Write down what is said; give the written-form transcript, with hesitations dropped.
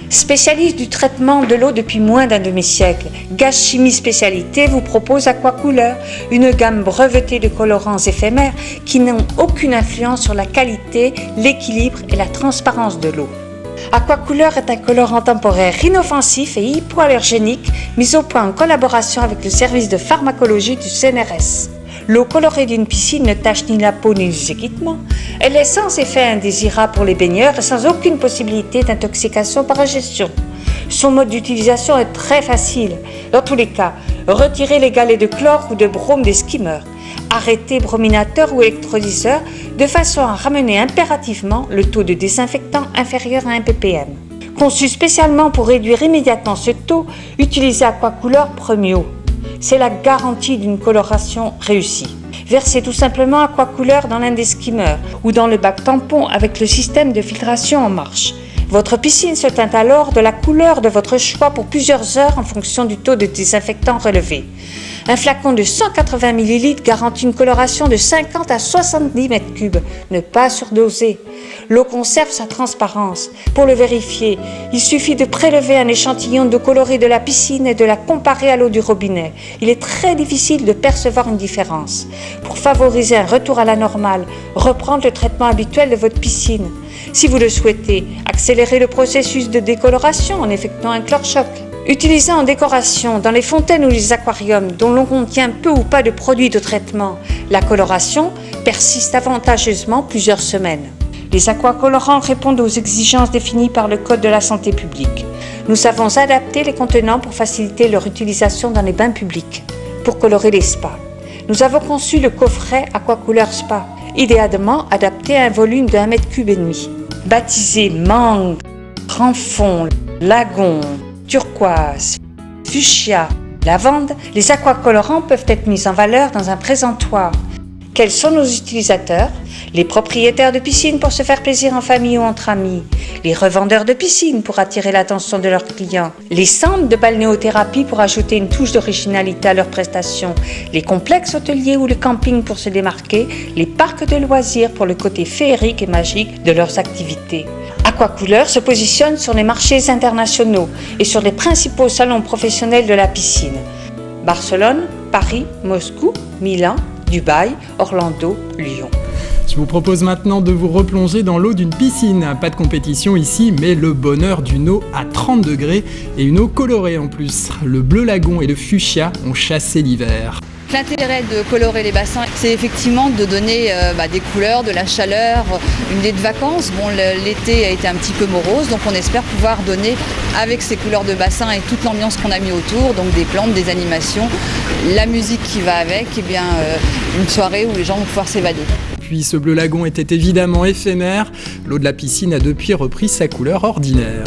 Spécialiste du traitement de l'eau depuis moins d'un demi-siècle, Gaz Chimie Spécialité vous propose Aquacouleur, une gamme brevetée de colorants éphémères qui n'ont aucune influence sur la qualité, l'équilibre et la transparence de l'eau. Aquacouleur est un colorant temporaire inoffensif et hypoallergénique mis au point en collaboration avec le service de pharmacologie du CNRS. L'eau colorée d'une piscine ne tache ni la peau ni les équipements. Elle est sans effet indésirable pour les baigneurs et sans aucune possibilité d'intoxication par ingestion. Son mode d'utilisation est très facile. Dans tous les cas, retirez les galets de chlore ou de brome des skimmers. Arrêtez brominateur ou électrolyseur de façon à ramener impérativement le taux de désinfectant inférieur à 1 ppm. Conçu spécialement pour réduire immédiatement ce taux, utilisez Aquacouleur Premio. C'est la garantie d'une coloration réussie. Versez tout simplement Aquacouleur dans l'un des skimmers ou dans le bac tampon avec le système de filtration en marche. Votre piscine se teint alors de la couleur de votre choix pour plusieurs heures en fonction du taux de désinfectant relevé. Un flacon de 180 ml garantit une coloration de 50 à 70 m3. Ne pas surdoser. L'eau conserve sa transparence. Pour le vérifier, il suffit de prélever un échantillon d'eau colorée de la piscine et de la comparer à l'eau du robinet. Il est très difficile de percevoir une différence. Pour favoriser un retour à la normale, reprendre le traitement habituel de votre piscine. Si vous le souhaitez, accélérez le processus de décoloration en effectuant un chlore-choc. Utilisé en décoration dans les fontaines ou les aquariums dont l'on contient peu ou pas de produits de traitement, la coloration persiste avantageusement plusieurs semaines. Les aquacolorants répondent aux exigences définies par le Code de la santé publique. Nous avons adapté les contenants pour faciliter leur utilisation dans les bains publics, pour colorer les spas. Nous avons conçu le coffret Aquacouleur Spa, idéalement adapté à un volume de 1,5 m. Baptisé mangue, grand fond, lagon, turquoise, fuchsia, lavande, les aquacolorants peuvent être mis en valeur dans un présentoir. Quels sont nos utilisateurs? Les propriétaires de piscines pour se faire plaisir en famille ou entre amis, les revendeurs de piscines pour attirer l'attention de leurs clients, les centres de balnéothérapie pour ajouter une touche d'originalité à leurs prestations, les complexes hôteliers ou le camping pour se démarquer, les parcs de loisirs pour le côté féerique et magique de leurs activités. Aquacouleur se positionne sur les marchés internationaux et sur les principaux salons professionnels de la piscine. Barcelone, Paris, Moscou, Milan, Dubaï, Orlando, Lyon. Je vous propose maintenant de vous replonger dans l'eau d'une piscine. Pas de compétition ici, mais le bonheur d'une eau à 30 degrés et une eau colorée en plus. Le bleu lagon et le fuchsia ont chassé l'hiver. L'intérêt de colorer les bassins, c'est effectivement de donner des couleurs, de la chaleur, une idée de vacances. Bon, l'été a été un petit peu morose, donc on espère pouvoir donner avec ces couleurs de bassin et toute l'ambiance qu'on a mis autour, donc des plantes, des animations, la musique qui va avec, et bien une soirée où les gens vont pouvoir s'évader. Puis ce bleu lagon était évidemment éphémère. L'eau de la piscine a depuis repris sa couleur ordinaire.